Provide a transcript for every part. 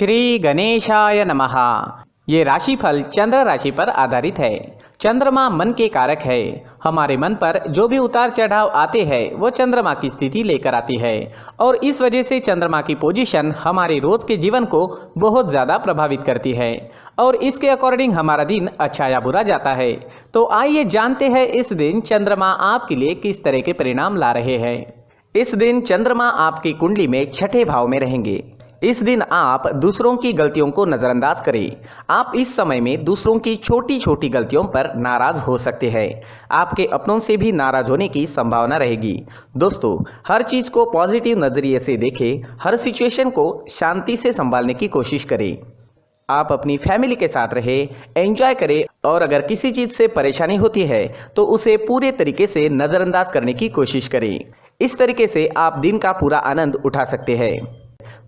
श्री गणेशाय नमः। ये राशिफल चंद्र राशि पर आधारित है। चंद्रमा मन के कारक है। हमारे मन पर जो भी उतार चढ़ाव आते हैं वो चंद्रमा की स्थिति लेकर आती है और इस वजह से चंद्रमा की पोजीशन हमारे रोज के जीवन को बहुत ज़्यादा प्रभावित करती है और इसके अकॉर्डिंग हमारा दिन अच्छा या बुरा जाता है। तो आइए जानते हैं इस दिन चंद्रमा आपके लिए किस तरह के परिणाम ला रहे हैं। इस दिन चंद्रमा आपकी कुंडली में छठे भाव में रहेंगे। इस दिन आप दूसरों की गलतियों को नज़रअंदाज करें। आप इस समय में दूसरों की छोटी छोटी गलतियों पर नाराज हो सकते हैं। आपके अपनों से भी नाराज होने की संभावना रहेगी। दोस्तों, हर चीज़ को पॉजिटिव नज़रिए से देखें। हर सिचुएशन को शांति से संभालने की कोशिश करें। आप अपनी फैमिली के साथ रहें, एंजॉय करें और अगर किसी चीज़ से परेशानी होती है तो उसे पूरे तरीके से नज़रअंदाज करने की कोशिश करें। इस तरीके से आप दिन का पूरा आनंद उठा सकते हैं।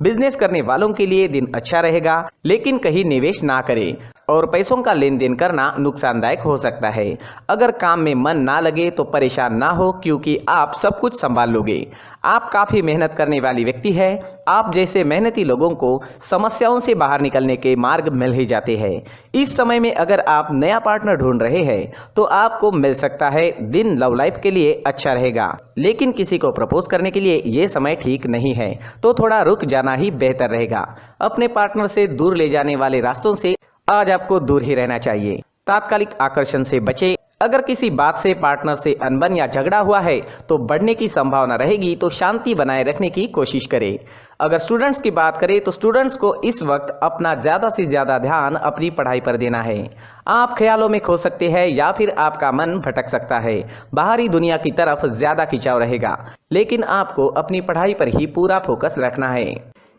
बिजनेस करने वालों के लिए दिन अच्छा रहेगा, लेकिन कहीं निवेश ना करें और पैसों का लेन देन करना नुकसानदायक हो सकता है। अगर काम में मन ना लगे तो परेशान ना हो, क्योंकि आप सब कुछ संभाल लोगे। आप काफ़ी मेहनत करने वाली व्यक्ति है। आप जैसे मेहनती लोगों को समस्याओं से बाहर निकलने के मार्ग मिल ही जाते हैं। इस समय में अगर आप नया पार्टनर ढूंढ रहे हैं तो आपको मिल सकता है। दिन लव लाइफ के लिए अच्छा रहेगा, लेकिन किसी को प्रपोज करने के लिए ये समय ठीक नहीं है, तो थोड़ा रुक जाना ही बेहतर रहेगा। अपने पार्टनर से दूर ले जाने वाले रास्तों से आज आपको दूर ही रहना चाहिए। तात्कालिक आकर्षण से बचें। अगर किसी बात से पार्टनर से अनबन या झगड़ा हुआ है तो बढ़ने की संभावना रहेगी, तो शांति बनाए रखने की कोशिश करें। अगर स्टूडेंट्स की बात करें तो स्टूडेंट्स को इस वक्त अपना ज़्यादा से ज़्यादा ध्यान अपनी पढ़ाई पर देना है। आप ख्यालों में खो सकते हैं या फिर आपका मन भटक सकता है। बाहरी दुनिया की तरफ ज़्यादा खिंचाव रहेगा, लेकिन आपको अपनी पढ़ाई पर ही पूरा फोकस रखना है,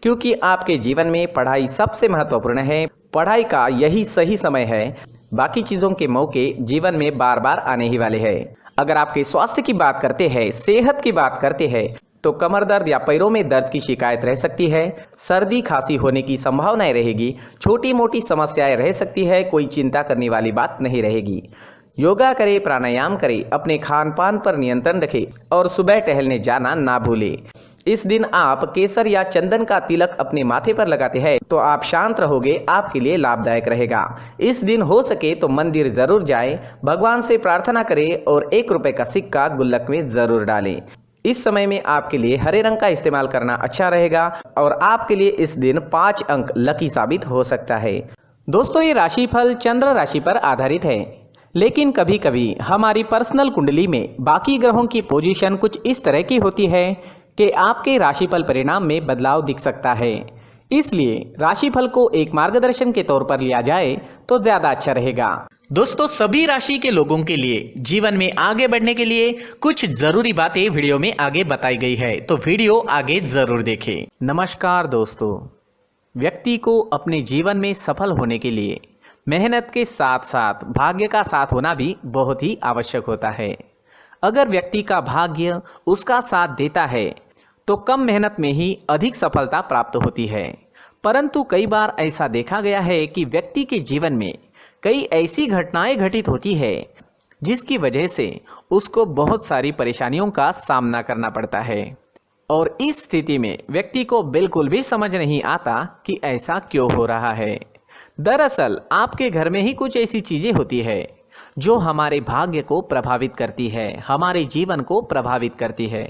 क्योंकि आपके जीवन में पढ़ाई सबसे महत्वपूर्ण है। पढ़ाई का यही सही समय है। बाकी चीज़ों के मौके जीवन में बार बार आने ही वाले हैं। अगर आपके स्वास्थ्य की बात करते हैं, सेहत की बात करते हैं, तो कमर दर्द या पैरों में दर्द की शिकायत रह सकती है। सर्दी खांसी होने की संभावनाएं रहेगी। छोटी मोटी समस्याएं रह सकती है। कोई चिंता करने वाली बात नहीं रहेगी। योगा करें, प्राणायाम करें, अपने खान पान पर नियंत्रण रखें और सुबह टहलने जाना ना भूलें। इस दिन आप केसर या चंदन का तिलक अपने माथे पर लगाते हैं तो आप शांत रहोगे, आपके लिए लाभदायक रहेगा। इस दिन हो सके तो मंदिर जरूर जाएं, भगवान से प्रार्थना करें और 1 रुपए का सिक्का गुल्लक में जरूर डालें। इस समय में आपके लिए हरे रंग का इस्तेमाल करना अच्छा रहेगा और आपके लिए इस दिन 5 अंक लकी साबित हो सकता है। दोस्तों, ये राशिफल चंद्र राशि पर आधारित है, लेकिन कभी कभी हमारी पर्सनल कुंडली में बाकी ग्रहों की पोजीशन कुछ इस तरह की होती है कि आपके राशिफल परिणाम में बदलाव दिख सकता है। इसलिए राशिफल को एक मार्गदर्शन के तौर पर लिया जाए तो ज्यादा अच्छा रहेगा। दोस्तों, सभी राशि के लोगों के लिए जीवन में आगे बढ़ने के लिए कुछ जरूरी बातें वीडियो में आगे बताई गई है, तो वीडियो आगे जरूर देखें। नमस्कार दोस्तों, व्यक्ति को अपने जीवन में सफल होने के लिए मेहनत के साथ साथ भाग्य का साथ होना भी बहुत ही आवश्यक होता है। अगर व्यक्ति का भाग्य उसका साथ देता है तो कम मेहनत में ही अधिक सफलता प्राप्त होती है। परंतु कई बार ऐसा देखा गया है कि व्यक्ति के जीवन में कई ऐसी घटनाएं घटित होती है जिसकी वजह से उसको बहुत सारी परेशानियों का सामना करना पड़ता है और इस स्थिति में व्यक्ति को बिल्कुल भी समझ नहीं आता कि ऐसा क्यों हो रहा है। दरअसल आपके घर में ही कुछ ऐसी चीजें होती है जो हमारे भाग्य को प्रभावित करती है, हमारे जीवन को प्रभावित करती है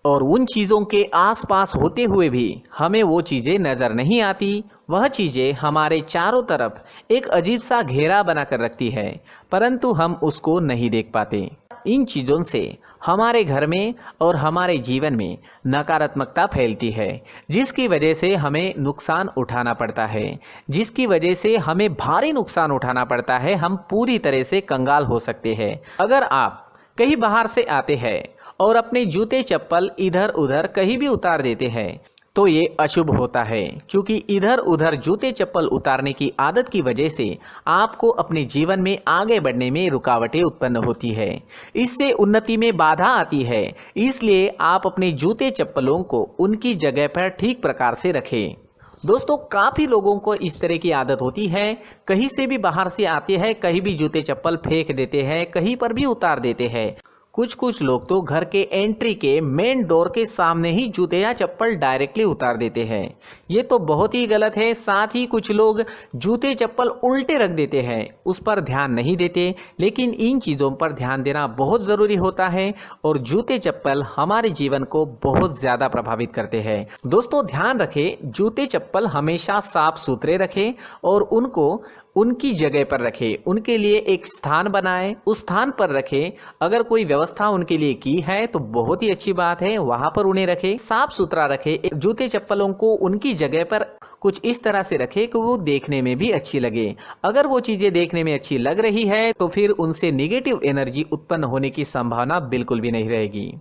और उन चीज़ों के आसपास होते हुए भी हमें वो चीज़ें नज़र नहीं आती। वह चीज़ें हमारे चारों तरफ एक अजीब सा घेरा बनाकर रखती है, परंतु हम उसको नहीं देख पाते। इन चीज़ों से हमारे घर में और हमारे जीवन में नकारात्मकता फैलती है, जिसकी वजह से हमें नुकसान उठाना पड़ता है, जिसकी वजह से हमें भारी नुकसान उठाना पड़ता है। हम पूरी तरह से कंगाल हो सकते हैं। अगर आप कहीं बाहर से आते हैं और अपने जूते चप्पल इधर उधर कहीं भी उतार देते हैं तो ये अशुभ होता है, क्योंकि इधर उधर जूते चप्पल उतारने की आदत की वजह से आपको अपने जीवन में आगे बढ़ने में रुकावटें उत्पन्न होती है। इससे उन्नति में बाधा आती है। इसलिए आप अपने जूते चप्पलों को उनकी जगह पर ठीक प्रकार से रखें। दोस्तों, काफ़ी लोगों को इस तरह की आदत होती है, कहीं से भी बाहर से आते हैं, कहीं भी जूते चप्पल फेंक देते हैं, कहीं पर भी उतार देते हैं। कुछ कुछ लोग तो घर के एंट्री के मेन डोर के सामने ही जूते या चप्पल डायरेक्टली उतार देते हैं। ये तो बहुत ही गलत है। साथ ही कुछ लोग जूते चप्पल उल्टे रख देते हैं, उस पर ध्यान नहीं देते। लेकिन इन चीज़ों पर ध्यान देना बहुत ज़रूरी होता है और जूते चप्पल हमारे जीवन को बहुत ज़्यादा प्रभावित करते हैं। दोस्तों ध्यान रखें, जूते चप्पल हमेशा साफ सुथरे रखें और उनको उनकी जगह पर रखें। उनके लिए एक स्थान बनाएं, उस स्थान पर रखें। अगर कोई व्यवस्था उनके लिए की है तो बहुत ही अच्छी बात है, वहां पर उन्हें रखें। साफ सुथरा रखें। जूते चप्पलों को उनकी जगह पर कुछ इस तरह से रखें कि वो देखने में भी अच्छी लगे। अगर वो चीजें देखने में अच्छी लग रही है तो फिर उनसे नेगेटिव एनर्जी उत्पन्न होने की संभावना बिल्कुल भी नहीं रहेगी।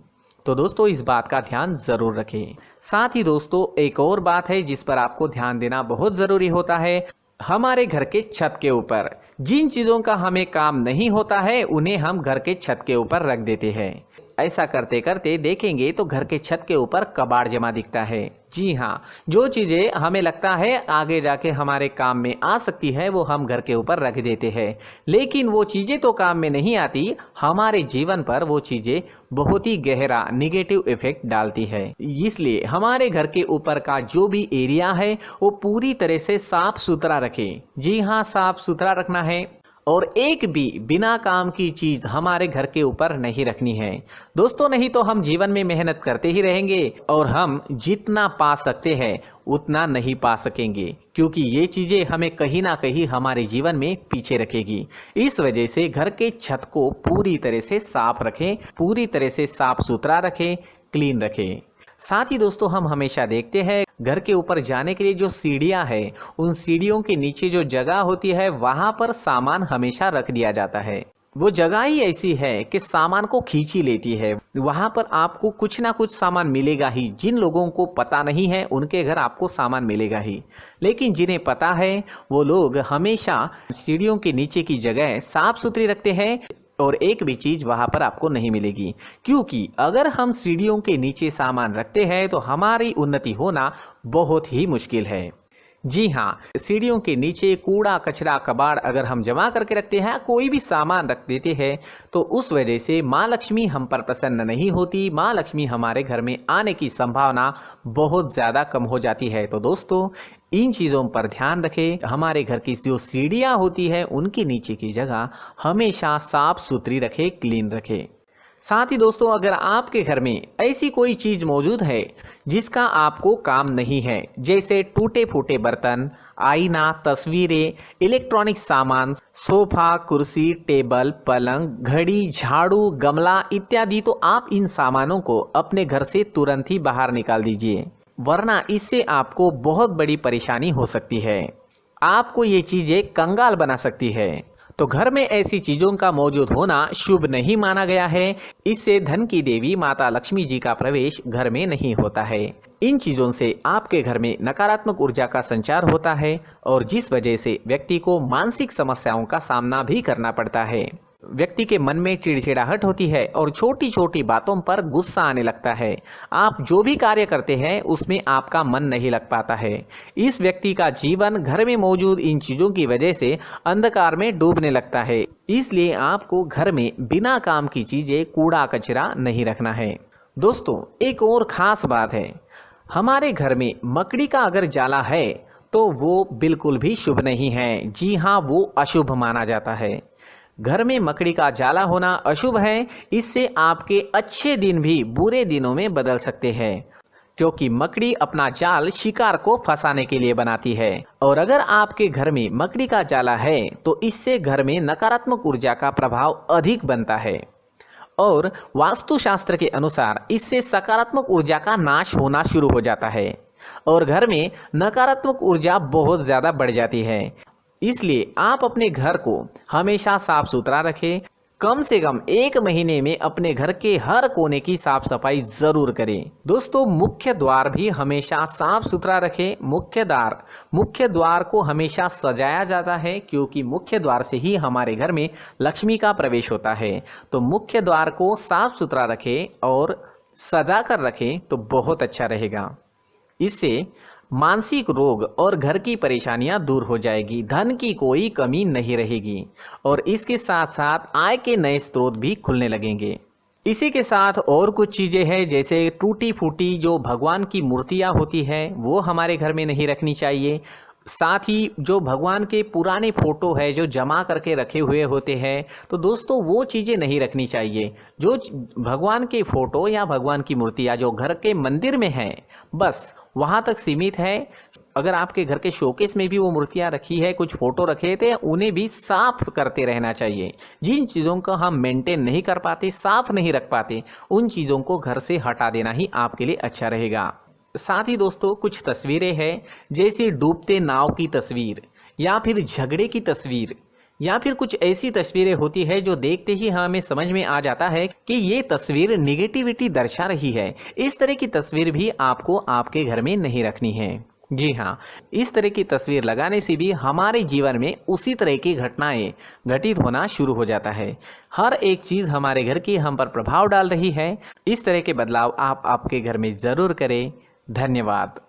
तो दोस्तों इस बात का ध्यान जरूर रखें। साथ ही दोस्तों एक और बात है जिस पर आपको ध्यान देना बहुत जरूरी होता है। हमारे घर के छत के ऊपर जिन चीज़ों का हमें काम नहीं होता है उन्हें हम घर के छत के ऊपर रख देते हैं। ऐसा करते करते देखेंगे तो घर के छत के ऊपर कबाड़ जमा दिखता है। जी हाँ, जो चीज़ें हमें लगता है आगे जाके हमारे काम में आ सकती है वो हम घर के ऊपर रख देते हैं, लेकिन वो चीज़ें तो काम में नहीं आती, हमारे जीवन पर वो चीज़ें बहुत ही गहरा निगेटिव इफेक्ट डालती है। इसलिए हमारे घर के ऊपर का जो भी एरिया है वो पूरी तरह से साफ सुथरा रखें। जी हाँ, साफ सुथरा रखना है और एक भी बिना काम की चीज हमारे घर के ऊपर नहीं रखनी है दोस्तों। नहीं तो हम जीवन में मेहनत करते ही रहेंगे और हम जितना पा सकते हैं उतना नहीं पा सकेंगे, क्योंकि ये चीजें हमें कहीं ना कहीं हमारे जीवन में पीछे रखेगी। इस वजह से घर के छत को पूरी तरह से साफ रखें, पूरी तरह से साफ सुथरा रखें, क्लीन रखें। साथ ही दोस्तों हम हमेशा देखते हैं घर के ऊपर जाने के लिए जो सीढ़ियां है, उन सीढ़ियों के नीचे जो जगह होती है वहां पर सामान हमेशा रख दिया जाता है। वो जगह ही ऐसी है कि सामान को खींच ही लेती है। वहां पर आपको कुछ ना कुछ सामान मिलेगा ही। जिन लोगों को पता नहीं है उनके घर आपको सामान मिलेगा ही, लेकिन जिन्हें पता है वो लोग हमेशा सीढ़ियों के नीचे की जगह साफ सुथरी रखते हैं और एक भी चीज वहां पर आपको नहीं मिलेगी। क्योंकि अगर हम सीढ़ियों के नीचे सामान रखते हैं तो हमारी उन्नति होना बहुत ही मुश्किल है। जी हाँ, सीढ़ियों के नीचे कूड़ा कचरा कबाड़ अगर हम जमा करके रखते हैं, कोई भी सामान रख देते हैं, तो उस वजह से माँ लक्ष्मी हम पर प्रसन्न नहीं होती। माँ लक्ष्मी हमारे घर में आने की संभावना बहुत ज़्यादा कम हो जाती है। तो दोस्तों इन चीज़ों पर ध्यान रखें। हमारे घर की जो सीढ़ियाँ होती है उनके नीचे की जगह हमेशा साफ सुथरी रखें, क्लीन रखें। साथ ही दोस्तों अगर आपके घर में ऐसी कोई चीज मौजूद है जिसका आपको काम नहीं है, जैसे टूटे फूटे बर्तन, आईना, तस्वीरें, इलेक्ट्रॉनिक सामान, सोफा, कुर्सी, टेबल, पलंग, घड़ी, झाड़ू, गमला इत्यादि, तो आप इन सामानों को अपने घर से तुरंत ही बाहर निकाल दीजिए, वरना इससे आपको बहुत बड़ी परेशानी हो सकती है। आपको ये चीजें कंगाल बना सकती है। तो घर में ऐसी चीजों का मौजूद होना शुभ नहीं माना गया है। इससे धन की देवी माता लक्ष्मी जी का प्रवेश घर में नहीं होता है। इन चीजों से आपके घर में नकारात्मक ऊर्जा का संचार होता है और जिस वजह से व्यक्ति को मानसिक समस्याओं का सामना भी करना पड़ता है। व्यक्ति के मन में चिड़चिड़ाहट होती है और छोटी छोटी बातों पर गुस्सा आने लगता है। आप जो भी कार्य करते हैं उसमें आपका मन नहीं लग पाता है। इस व्यक्ति का जीवन घर में मौजूद इन चीजों की वजह से अंधकार में डूबने लगता है। इसलिए आपको घर में बिना काम की चीजें, कूड़ा कचरा नहीं रखना है। दोस्तों एक और खास बात है, हमारे घर में मकड़ी का अगर जाला है तो वो बिल्कुल भी शुभ नहीं है। जी हाँ, वो अशुभ माना जाता है। घर में मकड़ी का जाला होना अशुभ है। इससे आपके अच्छे दिन भी बुरे दिनों में बदल सकते हैं, क्योंकि मकड़ी अपना जाल शिकार को फंसाने के लिए बनाती है। और अगर आपके घर में मकड़ी का जाला है तो इससे घर में नकारात्मक ऊर्जा का प्रभाव अधिक बनता है और वास्तुशास्त्र के अनुसार इससे सकारात्मक ऊर्जा का नाश होना शुरू हो जाता है और घर में नकारात्मक ऊर्जा बहुत ज़्यादा बढ़ जाती है। इसलिए आप अपने घर को हमेशा साफ सुथरा रखें। कम से कम 1 महीने में अपने घर के हर कोने की साफ सफाई जरूर करें। दोस्तों मुख्य द्वार भी हमेशा साफ सुथरा रखें। मुख्य द्वार को हमेशा सजाया जाता है, क्योंकि मुख्य द्वार से ही हमारे घर में लक्ष्मी का प्रवेश होता है। तो मुख्य द्वार को साफ सुथरा रखें और सजा कर रखें तो बहुत अच्छा रहेगा। इससे मानसिक रोग और घर की परेशानियां दूर हो जाएगी, धन की कोई कमी नहीं रहेगी और इसके साथ साथ आय के नए स्रोत भी खुलने लगेंगे। इसी के साथ और कुछ चीज़ें हैं, जैसे टूटी फूटी जो भगवान की मूर्तियाँ होती है वो हमारे घर में नहीं रखनी चाहिए। साथ ही जो भगवान के पुराने फ़ोटो है जो जमा करके रखे हुए होते हैं, तो दोस्तों वो चीज़ें नहीं रखनी चाहिए। जो भगवान के फ़ोटो या भगवान की मूर्तियाँ जो घर के मंदिर में हैं, बस वहाँ तक सीमित है। अगर आपके घर के शोकेस में भी वो मूर्तियाँ रखी है, कुछ फ़ोटो रखे थे, उन्हें भी साफ़ करते रहना चाहिए। जिन चीज़ों को हम मेंटेन नहीं कर पाते, साफ़ नहीं रख पाते, उन चीज़ों को घर से हटा देना ही आपके लिए अच्छा रहेगा। साथ ही दोस्तों कुछ तस्वीरें हैं, जैसे डूबते नाव की तस्वीर या फिर झगड़े की तस्वीर या फिर कुछ ऐसी तस्वीरें होती है जो देखते ही हमें समझ में आ जाता है कि ये तस्वीर निगेटिविटी दर्शा रही है। इस तरह की तस्वीर भी आपको आपके घर में नहीं रखनी है। जी हाँ, इस तरह की तस्वीर लगाने से भी हमारे जीवन में उसी तरह की घटनाएं घटित होना शुरू हो जाता है। हर एक चीज़ हमारे घर की हम पर प्रभाव डाल रही है। इस तरह के बदलाव आप आपके घर में ज़रूर करें। धन्यवाद।